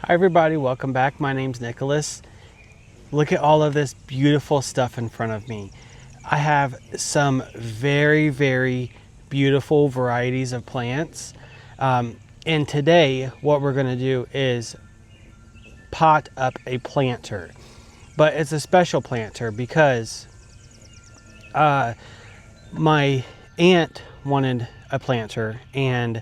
Hi everybody, welcome back. My name's Nicholas. Look at all of this beautiful stuff in front of me. I have some very beautiful varieties of plants. And today what we're going to do is pot up a planter. But it's a special planter because my aunt wanted a planter, and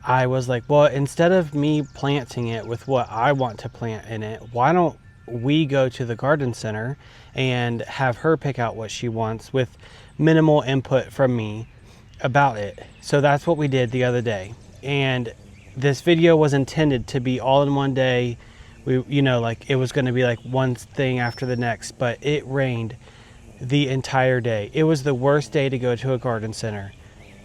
I was like, well, instead of me planting it with what I want to plant in it, why don't we go to the garden center and have her pick out what she wants with minimal input from me about it. So that's what we did the other day. And this video was intended to be all in one day. It was going to be like one thing after the next, but it rained the entire day. It was the worst day to go to a garden center.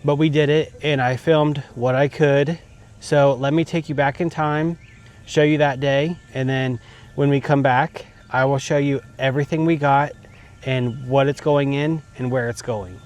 But we did it, and I filmed what I could. So let me take you back in time, show you that day, and then when we come back, I will show you everything we got and what it's going in and where it's going.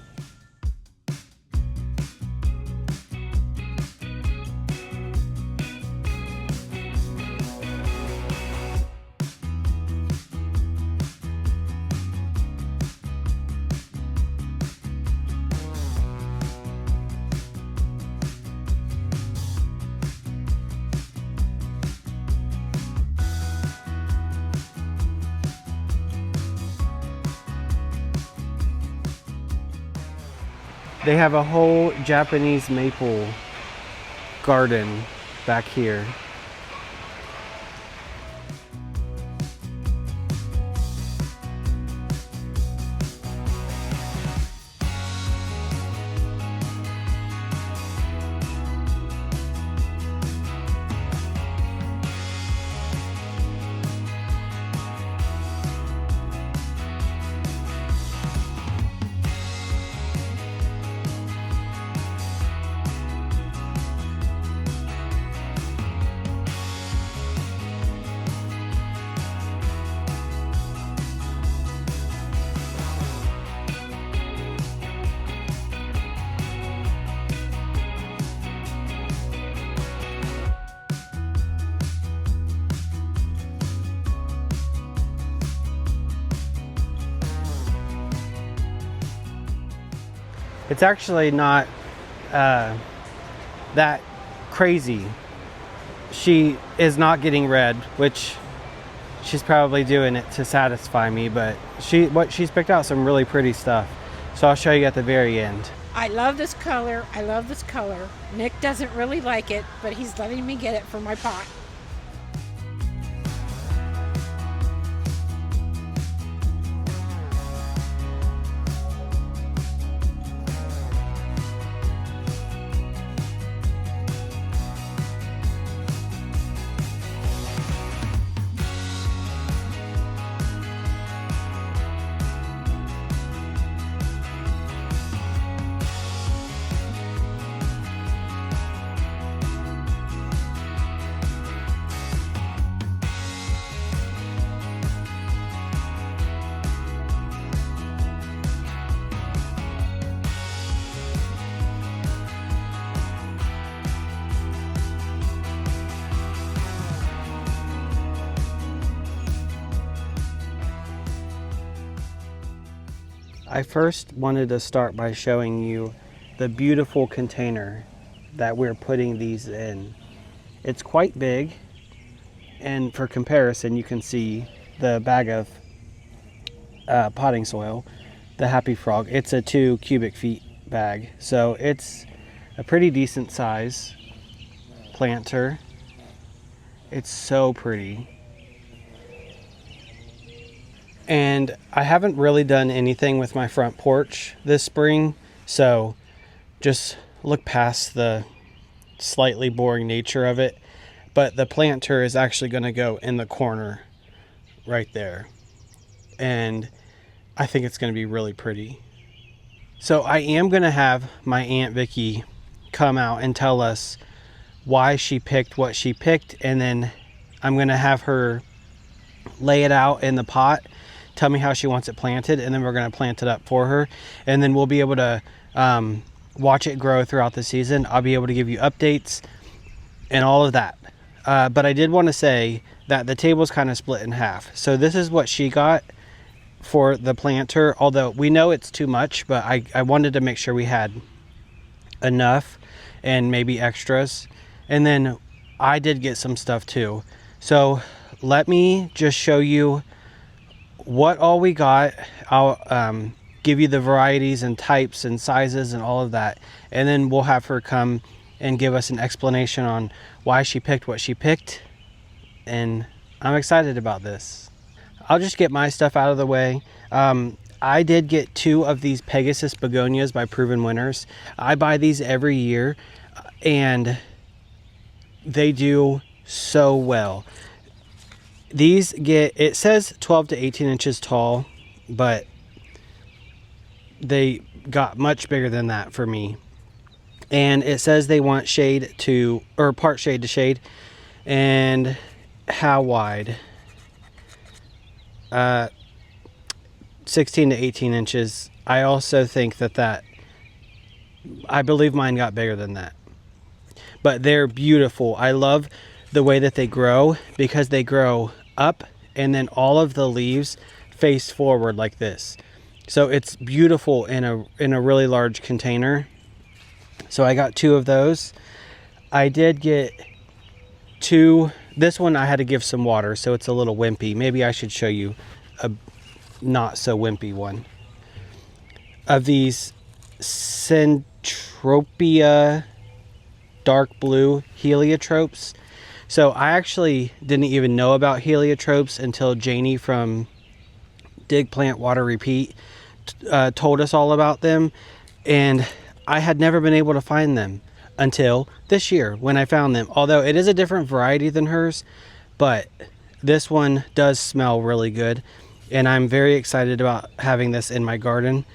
They have a whole Japanese maple garden back here. It's actually not that crazy. She is not getting red, which she's probably doing it to satisfy me, but she's picked out some really pretty stuff. So I'll show you at the very end. I love this color. I love this color. Nick doesn't really like it, but he's letting me get it for my pot. I first wanted to start by showing you the beautiful container that we're putting these in. It's quite big, and for comparison, you can see the bag of potting soil, the Happy Frog. It's a 2 cubic feet bag, so it's a pretty decent size planter. It's so pretty. And I haven't really done anything with my front porch this spring, so just look past the slightly boring nature of it. But the planter is actually going to go in the corner right there, and I think it's going to be really pretty. So I am going to have my Aunt Vicky come out and tell us why she picked what she picked, and then I'm going to have her lay it out in the pot, tell me how she wants it planted, and then we're going to plant it up for her, and then we'll be able to watch it grow throughout the season. I'll be able to give you updates and all of that. But I did want to say that the table's kind of split in half. So this is what she got for the planter, although we know it's too much, but I wanted to make sure we had enough and maybe extras. And then I did get some stuff too. So let me just show you what all we got. I'll give you the varieties and types and sizes and all of that, and then we'll have her come and give us an explanation on why she picked what she picked. And I'm excited about this. I'll just get my stuff out of the way. I did get 2 of these Pegasus begonias by Proven Winners. I buy these every year and they do so well. These get, it says 12 to 18 inches tall, but they got much bigger than that for me. And it says they want shade to, or part shade to shade. And how wide? 16 to 18 inches. I also think that I believe mine got bigger than that. But they're beautiful. I love the way that they grow, because they grow up and then all of the leaves face forward like this. So it's beautiful in a really large container. So I got 2 of those. I did get 2. This one I had to give some water, so it's a little wimpy. Maybe I should show you a not so wimpy one. Of these Centropia dark blue heliotropes. So I actually didn't even know about heliotropes until Janie from Dig Plant Water Repeat told us all about them, and I had never been able to find them until this year when I found them. Although it is a different variety than hers, but this one does smell really good, and I'm very excited about having this in my garden.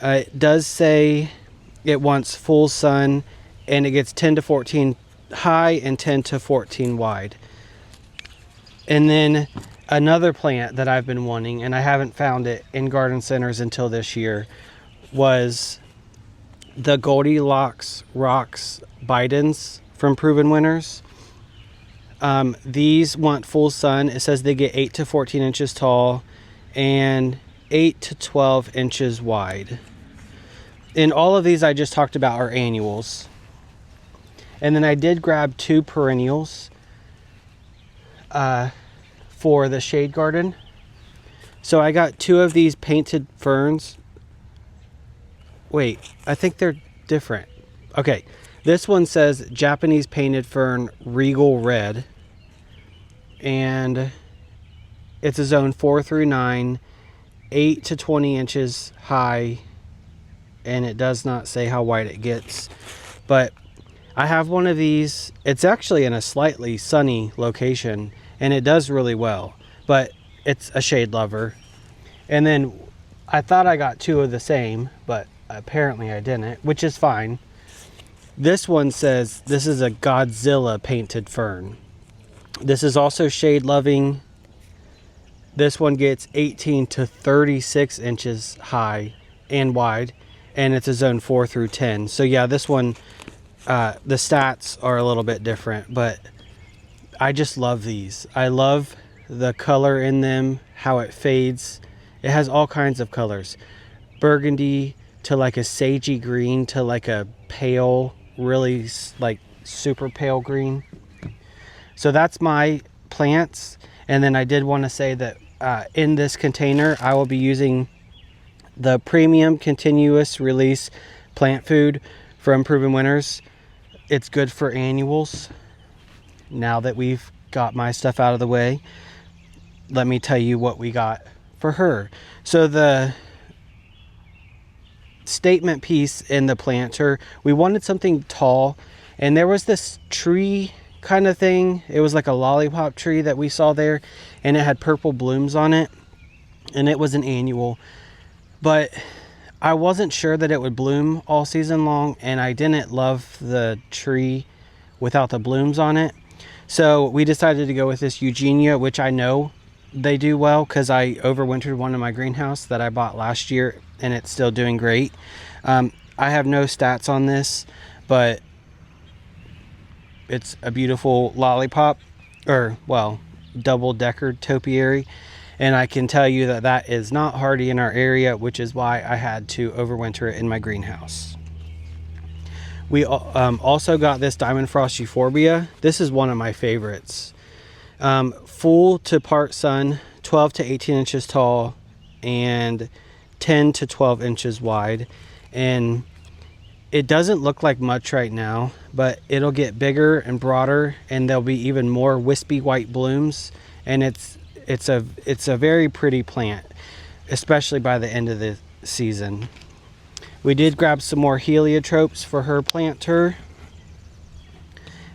It does say it wants full sun, and it gets 10 to 14 high and 10 to 14 wide. And then another plant that I've been wanting, and I haven't found it in garden centers until this year, was the Goldilocks Rocks Bidens from Proven Winners. These want full sun. It says they get 8 to 14 inches tall and 8 to 12 inches wide. And all of these I just talked about are annuals. And then I did grab 2 perennials for the shade garden. So I got 2 of these painted ferns. Wait, I think they're different. Okay, this one says Japanese painted fern Regal Red. And it's a zone 4 through 9, 8 to 20 inches high. And it does not say how wide it gets. But I have one of these. It's actually in a slightly sunny location, and it does really well, but it's a shade lover. And then I thought I got 2 of the same, but apparently I didn't, which is fine. This one says this is a Godzilla painted fern. This is also shade loving. This one gets 18 to 36 inches high and wide, and it's a zone 4 through 10. So yeah, this one, the stats are a little bit different, but I just love these. I love the color in them, how it fades. It has all kinds of colors. Burgundy to like a sagey green to like a pale, really like super pale green. So that's my plants. And then I did want to say that in this container, I will be using the premium continuous release plant food from Proven Winners. It's good for annuals. Now that we've got my stuff out of the way, let me tell you what we got for her. So the statement piece in the planter, we wanted something tall, and there was this tree kind of thing. It was like a lollipop tree that we saw there, and it had purple blooms on it, and it was an annual, but I wasn't sure that it would bloom all season long, and I didn't love the tree without the blooms on it. So we decided to go with this Eugenia, which I know they do well because I overwintered one in my greenhouse that I bought last year, and it's still doing great. I have no stats on this, but it's a beautiful lollipop. or well, double-decker topiary, and I can tell you that that is not hardy in our area, which is why I had to overwinter it in my greenhouse. We also got this Diamond Frost Euphorbia. This is one of my favorites. Full to part sun, 12 to 18 inches tall, and 10 to 12 inches wide. And it doesn't look like much right now, but it'll get bigger and broader, and there'll be even more wispy white blooms. And it's a very pretty plant, especially by the end of the season. We did grab some more heliotropes for her planter,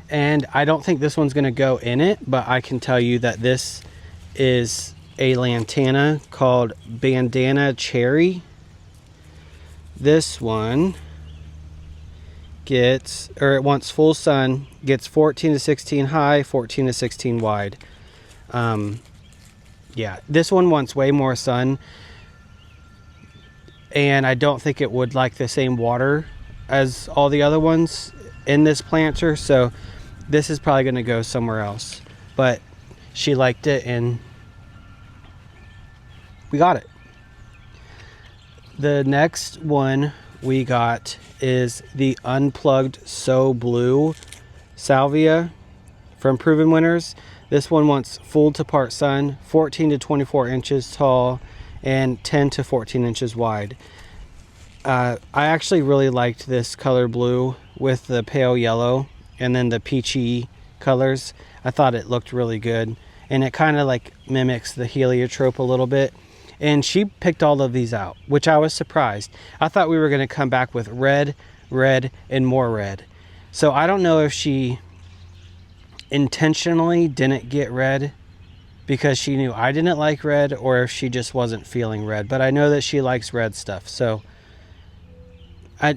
and I don't think this one's going to go in it, but I can tell you that this is a lantana called Bandana Cherry. This one gets, or it wants full sun, gets 14 to 16 high, 14 to 16 wide. Yeah, this one wants way more sun, and I don't think it would like the same water as all the other ones in this planter, so this is probably going to go somewhere else. But she liked it, and we got it. The next one we got is the Unplugged So Blue Salvia from Proven Winners. This one wants full to part sun, 14 to 24 inches tall, and 10 to 14 inches wide. I actually really liked this color blue with the pale yellow and then the peachy colors. I thought it looked really good, and it kind of like mimics the heliotrope a little bit. And she picked all of these out, which I was surprised. I thought we were going to come back with red, red, and more red. So I don't know if she intentionally didn't get red because she knew I didn't like red, or if she just wasn't feeling red. But I know that she likes red stuff. So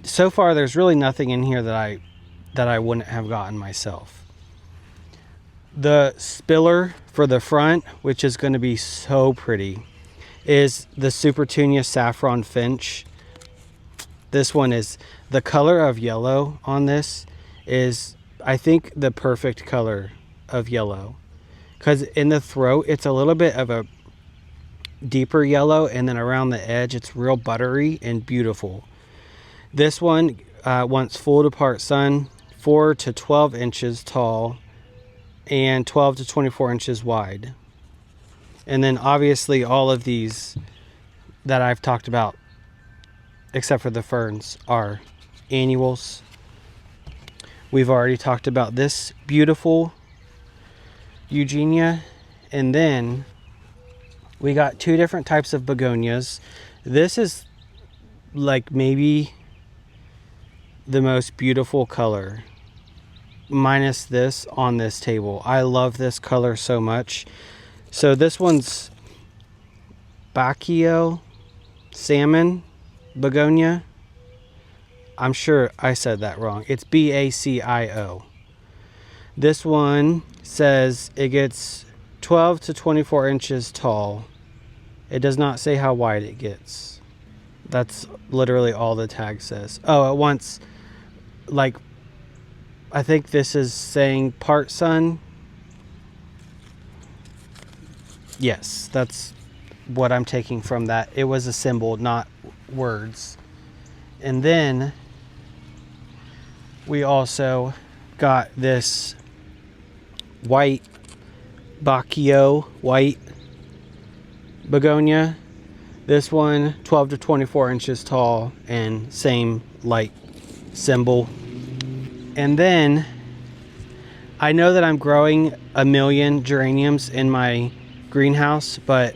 so far there's really nothing in here that I wouldn't have gotten myself. The spiller for the front, which is going to be so pretty, is the Supertunia Saffron Finch. This one is, the color of yellow on this is, I think, the perfect color of yellow, because in the throat it's a little bit of a deeper yellow, and then around the edge it's real buttery and beautiful. This one wants full to part sun, 4 to 12 inches tall, and 12 to 24 inches wide. And then obviously all of these that I've talked about, except for the ferns, are annuals. We've already talked about this beautiful Eugenia. And then we got two different types of begonias. This is like maybe the most beautiful color, minus this on this table. I love this color so much. So this one's Baccio Salmon Begonia. I'm sure I said that wrong. It's Baccio. This one says it gets 12 to 24 inches tall. It does not say how wide it gets. That's literally all the tag says. Oh, it wants, like, I think this is saying part sun. Yes, that's what I'm taking from that. It was a symbol, not words. And then we also got this white Baccio white begonia. This one 12 to 24 inches tall, and same light symbol. And then I know that I'm growing a million geraniums in my greenhouse, but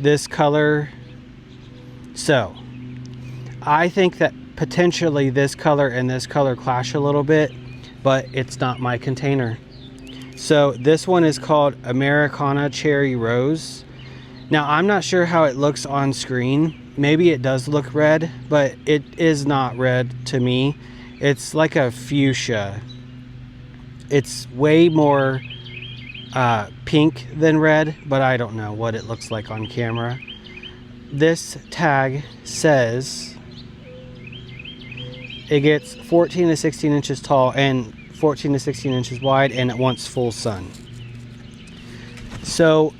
this color, so I think that potentially this color and this color clash a little bit, but it's not my container. So this one is called Americana Cherry Rose. Now I'm not sure how it looks on screen. Maybe it does look red, but it is not red to me. It's like a fuchsia. It's way more pink than red, but I don't know what it looks like on camera. This tag says it gets 14 to 16 inches tall and 14 to 16 inches wide, and it wants full sun. So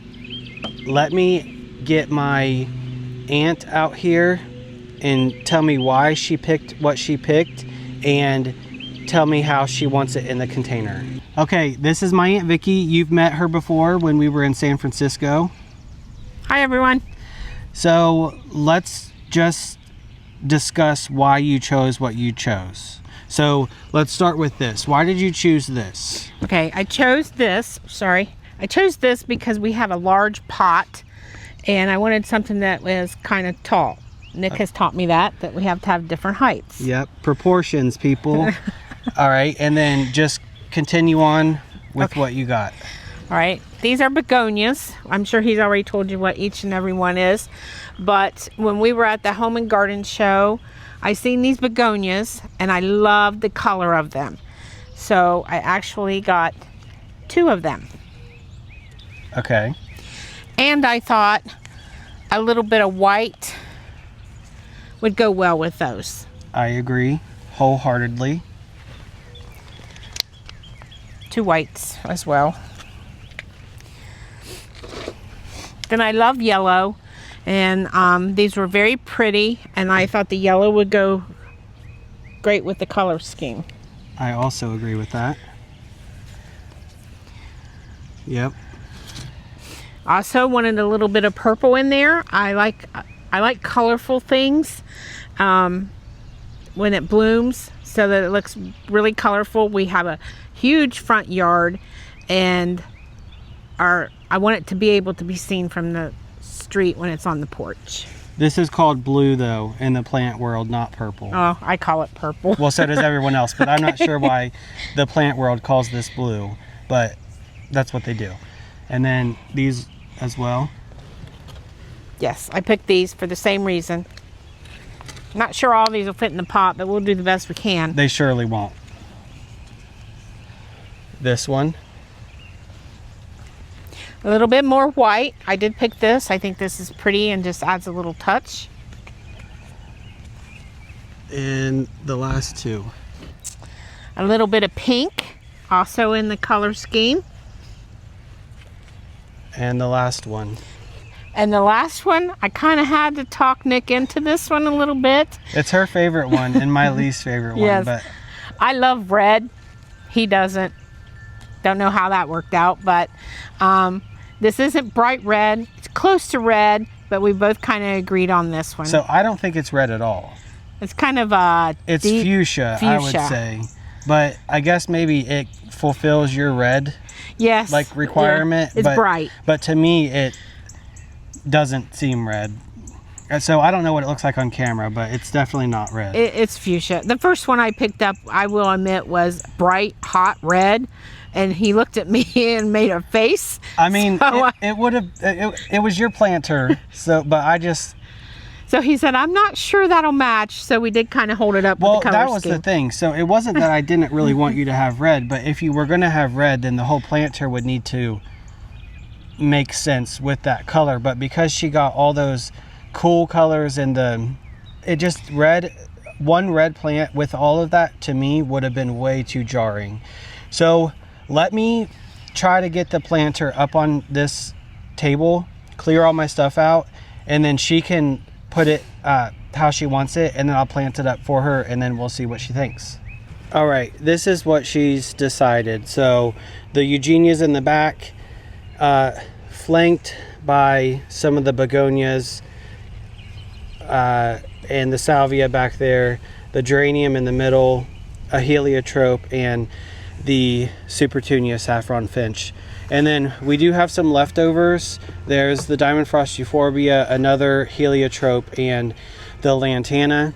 let me get my aunt out here and tell me why she picked what she picked and tell me how she wants it in the container. Okay, this is my Aunt Vicky. You've met her before when we were in San Francisco. Hi, everyone. So let's just discuss why you chose what you chose. So let's start with this. Why did you choose this? Okay, I chose this. I chose this because we have a large pot and I wanted something that was kind of tall. Nick has taught me that we have to have different heights. Yep, proportions, people. All right, and then just continue on with what you got. All right, these are begonias. I'm sure he's already told you what each and every one is. But when we were at the Home and Garden show, I seen these begonias and I loved the color of them. So I actually got 2 of them. Okay. And I thought a little bit of white would go well with those. I agree wholeheartedly. 2 whites as well. Then I love yellow, and these were very pretty, and I thought the yellow would go great with the color scheme. I also agree with that. Yep. Also wanted a little bit of purple in there. I like colorful things when it blooms, so that it looks really colorful. We have a huge front yard, and I want it to be able to be seen from the street when it's on the porch. This is called blue, though, in the plant world, not purple. Oh, I call it purple. Well, so does everyone else, but I'm not sure why the plant world calls this blue, but that's what they do. And then these as well. Yes, I picked these for the same reason. Not sure all these will fit in the pot, but we'll do the best we can. They surely won't. This one. A little bit more white. I did pick this. I think this is pretty and just adds a little touch. And the last 2. A little bit of pink, also in the color scheme. And the last one. And the last one, I kind of had to talk Nick into this one a little bit. It's her favorite one and my least favorite one. Yes. But I love red. He doesn't. Don't know how that worked out, but this isn't bright red. It's close to red, but we both kind of agreed on this one. so I don't think it's red at all. It's kind of a It's deep fuchsia, I would say. But I guess maybe it fulfills your red yes, requirement. yeah, it's bright. But to me, it doesn't seem red. So I don't know what it looks like on camera, but it's definitely not red. It's fuchsia. The first one I picked up, I will admit, was bright, hot red. And he looked at me and made a face. I mean, so it would have. It was your planter. So, but I just. So he said, "I'm not sure that'll match." So we did kind of hold it up. Well, with the color that was scheme. the thing. So it wasn't that I didn't really want you to have red, but if you were going to have red, then the whole planter would need to make sense with that color. But because she got all those cool colors and one red plant with all of that, to me would have been way too jarring. So let me try to get the planter up on this table, clear all my stuff out, and then she can put it how she wants it, and then I'll plant it up for her, and then we'll see what she thinks. All right, this is what she's decided. So the Eugenia's in the back, flanked by some of the begonias, and the salvia back there, the geranium in the middle, a heliotrope, and the Supertunia saffron finch. And then we do have some leftovers. There's the diamond frost euphorbia, another heliotrope, and the lantana.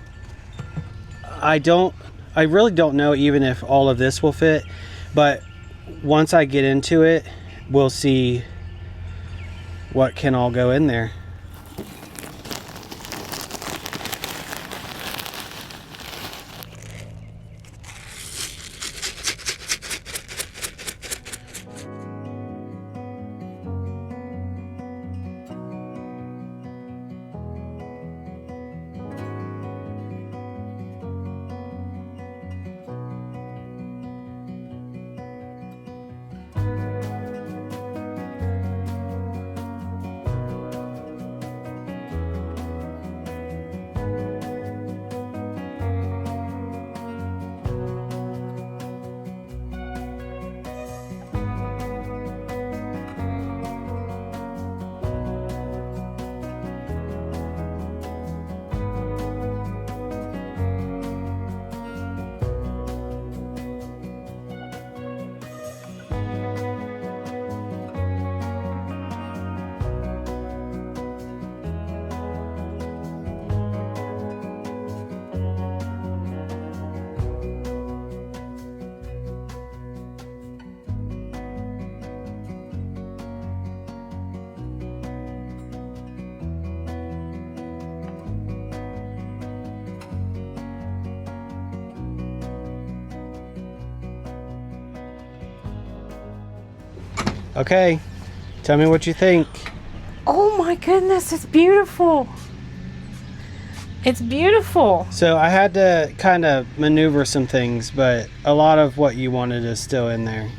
I really don't know even if all of this will fit, but once I get into it, we'll see what can all go in there. Okay, tell me what you think. Oh my goodness, it's beautiful. It's beautiful. So I had to kind of maneuver some things, but a lot of what you wanted is still in there.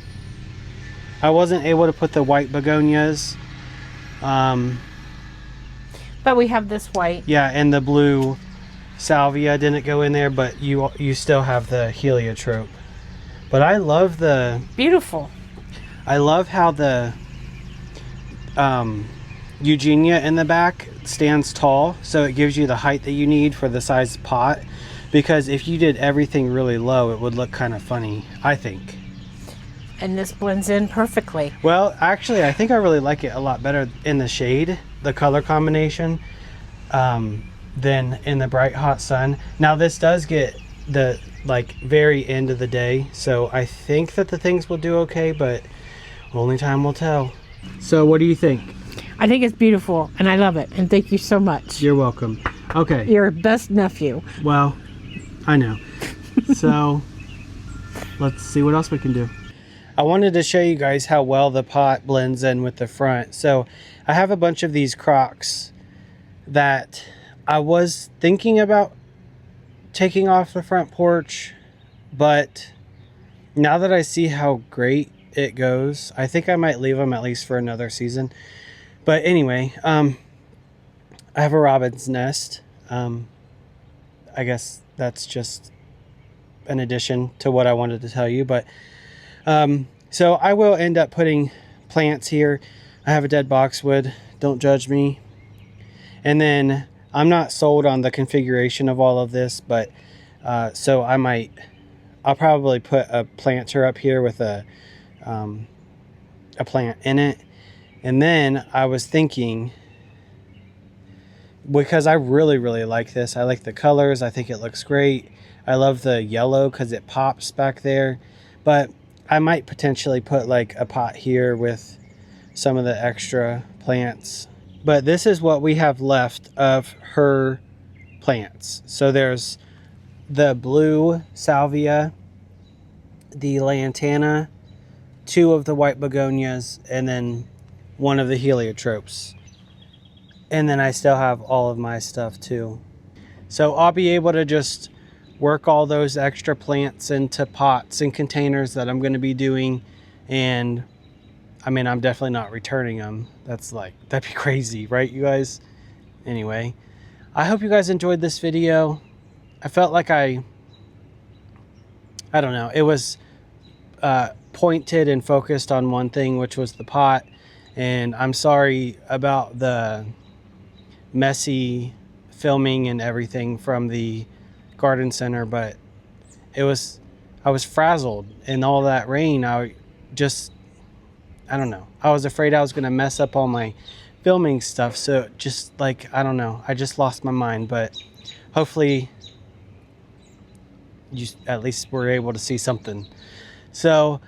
I wasn't able to put the white begonias. But we have this white. Yeah, and the blue salvia didn't go in there, but you still have the heliotrope. But I love the... Beautiful. I love how the Eugenia in the back stands tall, so it gives you the height that you need for the size pot. Because if you did everything really low, it would look kind of funny, I think. And this blends in perfectly. Well, actually, I think I really like it a lot better in the shade, the color combination, than in the bright hot sun. Now, this does get the very end of the day, so I think that the things will do okay, but only time will tell. So what do you think? I think it's beautiful, and I love it. And thank you so much. You're welcome. Okay. Your best nephew. Well, I know. So let's see what else we can do. I wanted to show you guys how well the pot blends in with the front. So I have a bunch of these crocks that I was thinking about taking off the front porch, but now that I see how great it goes, I think I might leave them at least for another season. But anyway, I have a robin's nest. I guess that's just an addition to what I wanted to tell you, but so I will end up putting plants here. I have a dead boxwood, don't judge me. And then I'm not sold on the configuration of all of this, but so I'll probably put a planter up here with a plant in it. And then I was thinking, because I really like this, I like the colors, I think it looks great. I love the yellow because it pops back there, but I might potentially put like a pot here with some of the extra plants. But this is what we have left of her plants. So there's the blue salvia, the lantana, 2 of the white begonias, and then 1 of the heliotropes. And then I still have all of my stuff too. So I'll be able to just work all those extra plants into pots and containers that I'm going to be doing. And I mean, I'm definitely not returning them. That'd be crazy, right, you guys? Anyway, I hope you guys enjoyed this video. I felt like I don't know, it was pointed and focused on one thing, which was the pot. And I'm sorry about the messy filming and everything from the garden center, but I was frazzled in all that rain. I don't know. I was afraid I was going to mess up all my filming stuff. So just I don't know. I just lost my mind, but hopefully you at least were able to see something. So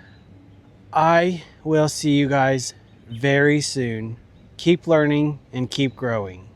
I will see you guys very soon. Keep learning and keep growing.